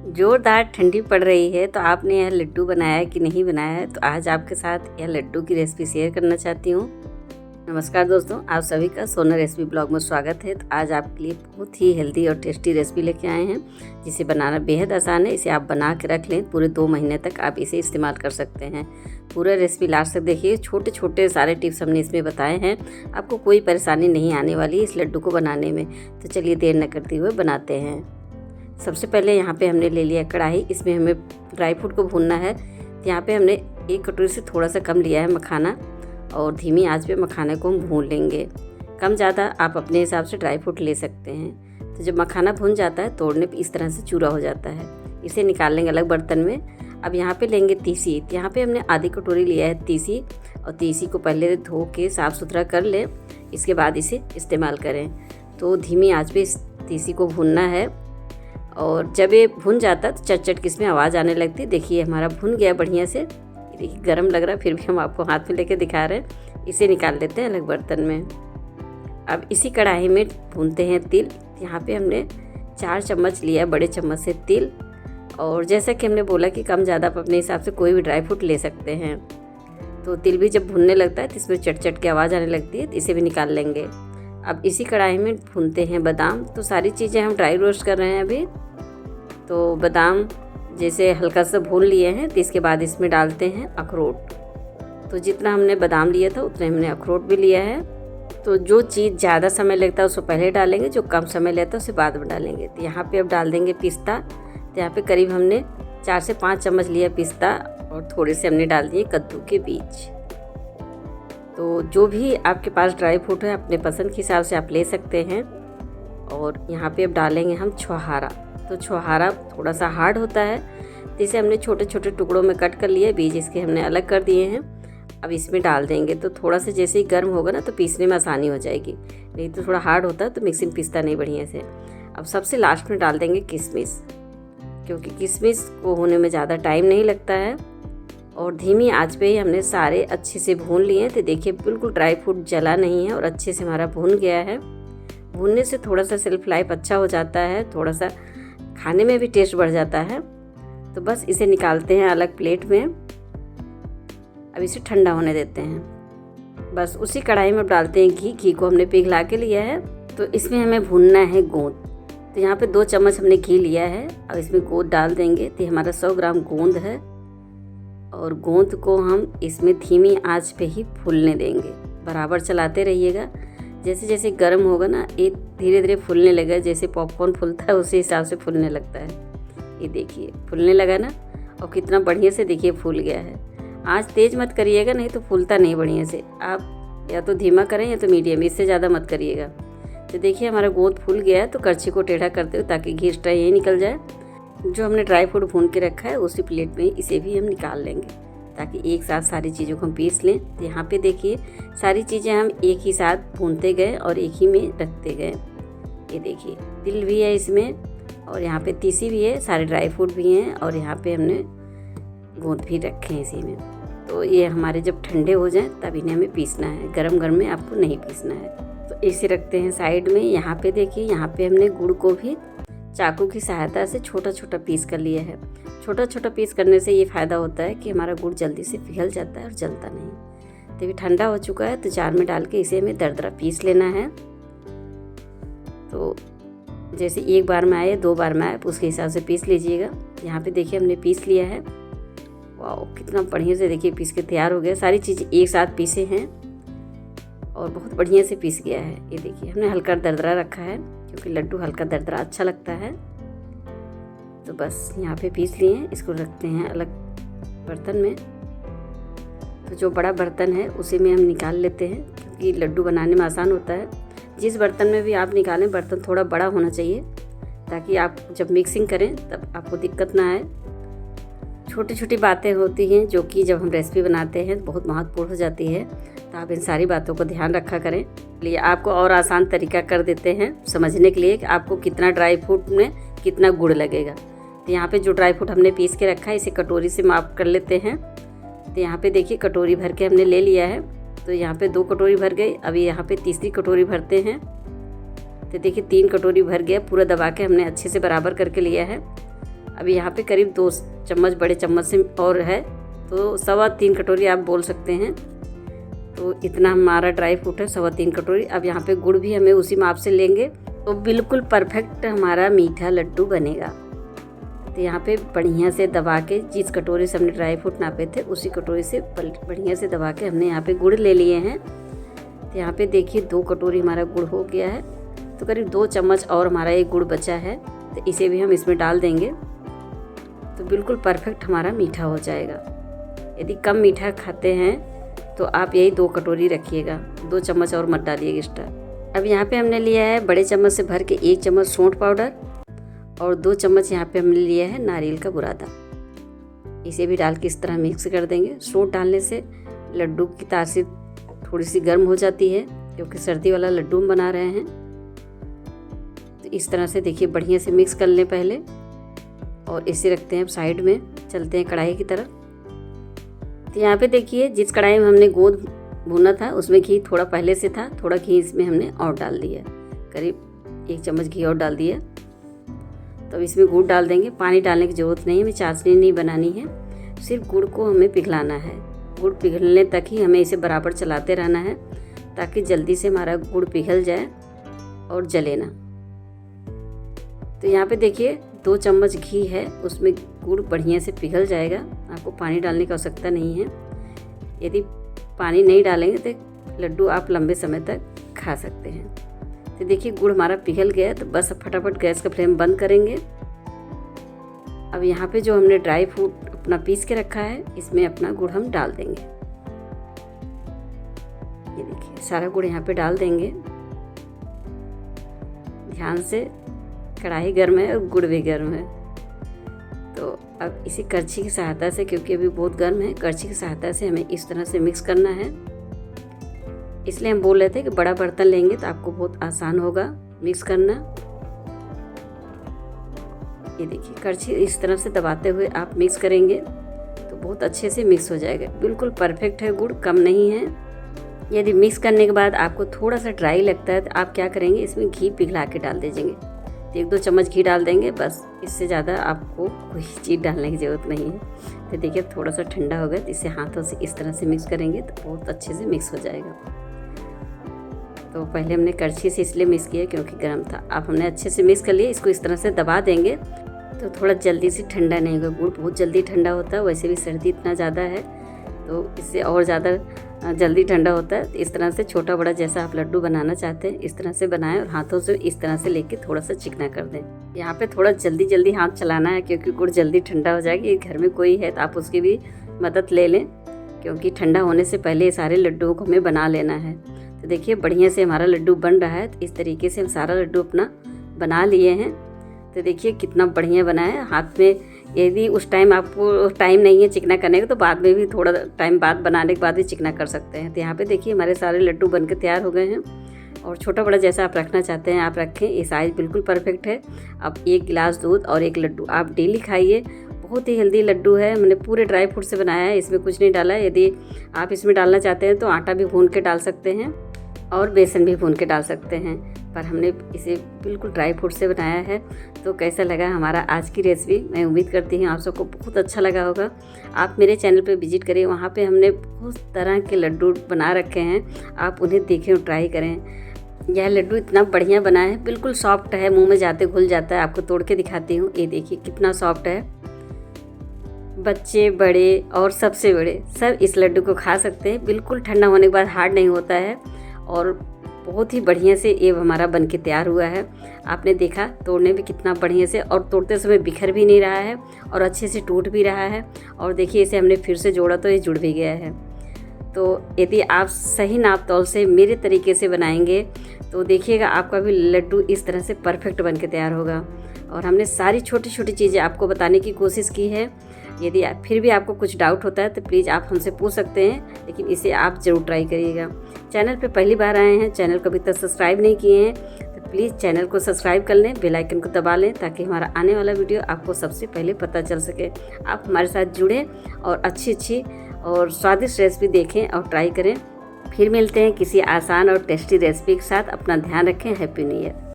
ज़ोरदार ठंडी पड़ रही है तो आपने यह लड्डू बनाया है कि नहीं बनाया है। तो आज आपके साथ यह लड्डू की रेसिपी शेयर करना चाहती हूँ। नमस्कार दोस्तों, आप सभी का सोना रेसिपी ब्लॉग में स्वागत है। तो आज आपके लिए बहुत ही हेल्दी और टेस्टी रेसिपी लेके आए हैं जिसे बनाना बेहद आसान है। इसे आप बना के रख लें, पूरे 2 महीने तक आप इसे इस्तेमाल कर सकते हैं। पूरा रेसिपी लास्ट तक देखिए, छोटे छोटे सारे टिप्स हमने इसमें बताए हैं। आपको कोई परेशानी नहीं आने वाली इस लड्डू को बनाने में। तो चलिए देर न करते हुए बनाते हैं। सबसे पहले यहाँ पे हमने ले लिया कढ़ाई, इसमें हमें ड्राई फ्रूट को भूनना है। यहाँ पे हमने 1 कटोरी से थोड़ा सा कम लिया है मखाना और धीमी आंच पे मखाने को हम भून लेंगे। कम ज़्यादा आप अपने हिसाब से ड्राई फ्रूट ले सकते हैं। तो जब मखाना भून जाता है तोड़ने पे इस तरह से चूरा हो जाता है। इसे निकाल लेंगे अलग बर्तन में। अब यहाँ पे लेंगे तीसी। यहाँ पे हमने आधी कटोरी लिया है तीसी, और तीसी को पहले धो के साफ़ सुथरा कर लें, इसके बाद इसे इस्तेमाल करें। तो धीमी आँच पे इस तीसी को भूनना है और जब ये भुन जाता है तो चट चट किसमें आवाज़ आने लगती है। देखिए हमारा भुन गया बढ़िया से। देखिए गर्म लग रहा है, फिर भी हम आपको हाथ में लेके दिखा रहे हैं। इसे निकाल लेते हैं अलग बर्तन में। अब इसी कढ़ाई में भूनते हैं तिल। यहाँ पे हमने 4 चम्मच लिया है बड़े चम्मच से तिल। और जैसा कि हमने बोला कि कम ज़्यादा आप अपने हिसाब से कोई भी ड्राई फ्रूट ले सकते हैं। तो तिल भी जब भुनने लगता है तो इसमें चट चट की आवाज़ आने लगती है, तो इसे भी निकाल लेंगे। अब इसी कढ़ाई में भूनते हैं बादाम। तो सारी चीज़ें हम ड्राई रोस्ट कर रहे हैं अभी। तो बादाम जैसे हल्का सा भून लिए हैं तो इसके बाद इसमें डालते हैं अखरोट। तो जितना हमने बादाम लिया था उतने हमने अखरोट भी लिया है। तो जो चीज़ ज़्यादा समय लगता है उसको पहले डालेंगे, जो कम समय लेता है उसे बाद में डालेंगे। तो यहाँ पे अब डाल देंगे पिस्ता। तो यहाँ पे करीब हमने 4 से 5 चम्मच लिया पिस्ता, और थोड़े से हमने डाल दिए कद्दू के बीज। तो जो भी आपके पास ड्राई फ्रूट है अपने पसंद के हिसाब से आप ले सकते हैं। और यहाँ पे अब डालेंगे हम छुहारा। तो छुहारा थोड़ा सा हार्ड होता है, तो इसे हमने छोटे छोटे टुकड़ों में कट कर लिया, बीज इसके हमने अलग कर दिए हैं। अब इसमें डाल देंगे। तो थोड़ा सा जैसे ही गर्म होगा ना तो पीसने में आसानी हो जाएगी, नहीं तो थोड़ा हार्ड होता है तो मिक्सिंग पीसता नहीं बढ़िया से। अब सबसे लास्ट में डाल देंगे किशमिश, क्योंकि किशमिश को होने में ज़्यादा टाइम नहीं लगता है। और धीमी आंच पे ही हमने सारे अच्छे से भून लिए हैं। तो देखिए बिल्कुल ड्राई फ्रूट जला नहीं है और अच्छे से हमारा भून गया है। भूनने से थोड़ा सा सेल्फ लाइफ अच्छा हो जाता है, थोड़ा सा खाने में भी टेस्ट बढ़ जाता है। तो बस इसे निकालते हैं अलग प्लेट में। अब इसे ठंडा होने देते हैं। बस उसी कढ़ाई में डालते हैं घी। घी को हमने पिघला के लिया है। तो इसमें हमें भूनना है गोंद। तो यहाँ पे 2 चम्मच हमने घी लिया है। अब इसमें गोंद डाल देंगे। तो हमारा 100 ग्राम गोंद है, और गोंद को हम इसमें धीमी आंच पे ही फूलने देंगे। बराबर चलाते रहिएगा। जैसे जैसे गर्म होगा ना ये धीरे धीरे फूलने लगेगा, जैसे पॉपकॉर्न फूलता है उसी हिसाब से फूलने लगता है। ये देखिए फूलने लगा ना, और कितना बढ़िया से देखिए फूल गया है। आँच तेज़ मत करिएगा, नहीं तो फूलता नहीं बढ़िया से। आप या तो धीमा करें या तो मीडियम, इससे ज़्यादा मत करिएगा। तो देखिए हमारा गोंद फूल गया है। तो करछी को टेढ़ा करते हो ताकि घी एक्स्ट्रा यही निकल जाए। जो हमने ड्राई फ्रूट भून के रखा है उसी प्लेट में इसे भी हम निकाल लेंगे, ताकि एक साथ सारी चीज़ों को हम पीस लें। तो यहाँ पे देखिए सारी चीज़ें हम एक ही साथ भूनते गए और एक ही में रखते गए। ये देखिए तिल भी है इसमें, और यहाँ पे तीसी भी है, सारे ड्राई फ्रूट भी हैं, और यहाँ पे हमने गोंद भी रखे हैं इसी में। तो ये हमारे जब ठंडे हो जाएं तब इन्हें हमें पीसना है, गरम गरम में आपको नहीं पीसना है। तो इसे रखते हैं साइड में। यहाँ पे देखिए यहाँ पे हमने गुड़ को भी चाकू की सहायता से छोटा छोटा पीस कर लिया है। छोटा छोटा पीस करने से ये फ़ायदा होता है कि हमारा गुड़ जल्दी से पिघल जाता है और जलता नहीं। तो ये ठंडा हो चुका है, तो जार में डाल के इसे हमें दरदरा पीस लेना है। तो जैसे 1 बार में आए 2 बार में आए उसके हिसाब से पीस लीजिएगा। यहाँ पे देखिए हमने पीस लिया है। वाह कितना बढ़िया से देखिए पीस के तैयार हो गया। सारी चीज़ें एक साथ पीसे हैं और बहुत बढ़िया से पीस गया है। ये देखिए हमने हल्का दरदरा रखा है, क्योंकि लड्डू हल्का दरदरा अच्छा लगता है। तो बस यहाँ पे पीस लिए हैं। इसको रखते हैं अलग बर्तन में। तो जो बड़ा बर्तन है उसी में हम निकाल लेते हैं, क्योंकि लड्डू बनाने में आसान होता है। जिस बर्तन में भी आप निकालें बर्तन थोड़ा बड़ा होना चाहिए, ताकि आप जब मिक्सिंग करें तब आपको दिक्कत ना आए। छोटी छोटी बातें होती हैं जो कि जब हम रेसिपी बनाते हैं बहुत महत्वपूर्ण हो जाती है। तो आप इन सारी बातों को ध्यान रखा करें। लिए आपको और आसान तरीका कर देते हैं समझने के लिए कि आपको कितना ड्राई फ्रूट में कितना गुड़ लगेगा। तो यहाँ पे जो ड्राई फ्रूट हमने पीस के रखा है इसे कटोरी से माप कर लेते हैं। तो यहाँ पे देखिए कटोरी भर के हमने ले लिया है। तो यहाँ पे 2 कटोरी भर गई। अभी यहाँ पे तीसरी कटोरी भरते हैं। तो देखिए 3 कटोरी भर गया। पूरा दबा के हमने अच्छे से बराबर करके लिया है। अब यहाँ पे करीब 2 चम्मच बड़े चम्मच से और है, तो 3.25 कटोरी आप बोल सकते हैं। तो इतना हमारा ड्राई फ्रूट है 3.25 कटोरी। अब यहाँ पे गुड़ भी हमें उसी माप से लेंगे तो बिल्कुल परफेक्ट हमारा मीठा लड्डू बनेगा। तो यहाँ पे बढ़िया से दबा के, जिस कटोरी से हमने ड्राई फ्रूट नापे थे उसी कटोरी से बढ़िया से दबा के हमने यहाँ पे गुड़ ले लिए हैं। तो यहाँ पे देखिए 2 कटोरी हमारा गुड़ हो गया है, तो करीब 2 चम्मच और हमारा एक गुड़ बचा है, तो इसे भी हम इसमें डाल देंगे तो बिल्कुल परफेक्ट हमारा मीठा हो जाएगा। यदि कम मीठा खाते हैं तो आप यही 2 कटोरी रखिएगा, 2 चम्मच और मत डालिएगा एक्स्ट्रा। अब यहाँ पे हमने लिया है बड़े चम्मच से भर के 1 चम्मच सौंठ पाउडर और 2 चम्मच यहाँ पे हमने लिया है नारियल का बुरादा। इसे भी डाल के इस तरह मिक्स कर देंगे। सौंठ डालने से लड्डू की तासीर थोड़ी सी गर्म हो जाती है, क्योंकि सर्दी वाला लड्डू हम बना रहे हैं। तो इस तरह से देखिए बढ़िया से मिक्स कर लें पहले, और इसे रखते हैं साइड में। चलते हैं कढ़ाई की तरफ। तो यहाँ पे देखिए जिस कढ़ाई में हमने गोंद भुना था उसमें घी थोड़ा पहले से था, थोड़ा घी इसमें हमने और डाल दिया, करीब 1 चम्मच घी और डाल दिया। तो इसमें गुड़ डाल देंगे। पानी डालने की ज़रूरत नहीं है, हमें चाशनी नहीं बनानी है, सिर्फ गुड़ को हमें पिघलाना है। गुड़ पिघलने तक ही हमें इसे बराबर चलाते रहना है, ताकि जल्दी से हमारा गुड़ पिघल जाए और जले ना। तो यहाँ पे देखिए 2 चम्मच घी है, उसमें गुड़ बढ़िया से पिघल जाएगा। आपको पानी डालने की आवश्यकता नहीं है। यदि पानी नहीं डालेंगे तो लड्डू आप लंबे समय तक खा सकते हैं। तो देखिए गुड़ हमारा पिघल गया, तो बस अब फटाफट गैस का फ्लेम बंद करेंगे। अब यहाँ पे जो हमने ड्राई फ्रूट अपना पीस के रखा है, इसमें अपना गुड़ हम डाल देंगे। ये देखिए सारा गुड़ यहाँ पे डाल देंगे। ध्यान से, कढ़ाई गर्म है और गुड़ भी गर्म है। तो अब इसी करछी की सहायता से, क्योंकि अभी बहुत गर्म है, करछी की सहायता से हमें इस तरह से मिक्स करना है। इसलिए हम बोल रहे थे कि बड़ा बर्तन लेंगे तो आपको बहुत आसान होगा मिक्स करना। ये देखिए करछी इस तरह से दबाते हुए आप मिक्स करेंगे तो बहुत अच्छे से मिक्स हो जाएगा। बिल्कुल परफेक्ट है, गुड़ कम नहीं है। यदि मिक्स करने के बाद आपको थोड़ा सा ड्राई लगता है तो आप क्या करेंगे, इसमें घी पिघला के डाल दीजिएंगे। 1-2 चम्मच घी डाल देंगे, बस इससे ज़्यादा आपको कोई चीज़ डालने की ज़रूरत नहीं है। तो देखिए थोड़ा सा ठंडा हो गया, तो इसे हाथों से इस तरह से मिक्स करेंगे तो बहुत अच्छे से मिक्स हो जाएगा। तो पहले हमने करछी से इसलिए मिक्स किया क्योंकि गर्म था। अब हमने अच्छे से मिक्स कर लिया। इसको इस तरह से दबा देंगे तो थोड़ा जल्दी से ठंडा नहीं होगा। गुड़ बहुत जल्दी ठंडा होता है, वैसे भी सर्दी इतना ज़्यादा है तो इससे और ज़्यादा जल्दी ठंडा होता है। इस तरह से छोटा बड़ा जैसा आप लड्डू बनाना चाहते हैं इस तरह से बनाएं, और हाथों से इस तरह से लेके थोड़ा सा चिकना कर दें। यहाँ पे थोड़ा जल्दी हाथ चलाना है, क्योंकि गुड़ जल्दी ठंडा हो जाएगी। घर में कोई है तो आप उसकी भी मदद ले लें, क्योंकि ठंडा होने से पहले ये सारे लड्डुओं को हमें बना लेना है। तो देखिए बढ़िया से हमारा लड्डू बन रहा है। तो इस तरीके से हम सारा लड्डू अपना बना लिए हैं। तो देखिए कितना बढ़िया बना है। हाथ में यदि उस टाइम आपको टाइम नहीं है चिकना करने का तो बाद में भी थोड़ा टाइम बाद बनाने के बाद भी चिकना कर सकते हैं। तो यहाँ पे देखिए हमारे सारे लड्डू बनकर तैयार हो गए हैं। और छोटा बड़ा जैसा आप रखना चाहते हैं आप रखें, ये साइज़ बिल्कुल परफेक्ट है। अब 1 गिलास दूध और 1 लड्डू आप डेली खाइए। बहुत ही हेल्दी लड्डू है। मैंने पूरे ड्राई फ्रूट से बनाया है, इसमें कुछ नहीं डाला है। यदि आप इसमें डालना चाहते हैं तो आटा भी भून के डाल सकते हैं और बेसन भी भून के डाल सकते हैं, पर हमने इसे बिल्कुल ड्राई फ्रूट से बनाया है। तो कैसा लगा हमारा आज की रेसिपी, मैं उम्मीद करती हूँ आप सबको बहुत अच्छा लगा होगा। आप मेरे चैनल पे विजिट करें, वहाँ पे हमने बहुत तरह के लड्डू बना रखे हैं, आप उन्हें देखें और ट्राई करें। यह लड्डू इतना बढ़िया बना है, बिल्कुल सॉफ्ट है, मुंह में जाते घुल जाता है। आपको तोड़ के दिखाती हूँ, ये देखिए कितना सॉफ्ट है। बच्चे बड़े और सबसे बड़े सब इस लड्डू को खा सकते हैं। बिल्कुल ठंडा होने के बाद हार्ड नहीं होता है और बहुत ही बढ़िया से ये हमारा बनके तैयार हुआ है। आपने देखा तोड़ने में कितना बढ़िया से, और तोड़ते समय बिखर भी नहीं रहा है और अच्छे से टूट भी रहा है। और देखिए इसे हमने फिर से जोड़ा तो ये जुड़ भी गया है। तो यदि आप सही नाप तौल से मेरे तरीके से बनाएंगे तो देखिएगा आपका भी लड्डू इस तरह से परफेक्ट बनके तैयार होगा। और हमने सारी छोटी छोटी चीज़ें आपको बताने की कोशिश की है। यदि फिर भी आपको कुछ डाउट होता है तो प्लीज़ आप हमसे पूछ सकते हैं, लेकिन इसे आप ज़रूर ट्राई करिएगा। चैनल पे पहली बार आए हैं, चैनल को अभी तक सब्सक्राइब नहीं किए हैं तो प्लीज़ चैनल को सब्सक्राइब कर लें, बेल आइकन को दबा लें, ताकि हमारा आने वाला वीडियो आपको सबसे पहले पता चल सके। आप हमारे साथ जुड़ें और अच्छी और स्वादिष्ट रेसिपी देखें और ट्राई करें। फिर मिलते हैं किसी आसान और टेस्टी रेसिपी के साथ। अपना ध्यान रखें। Happy new year.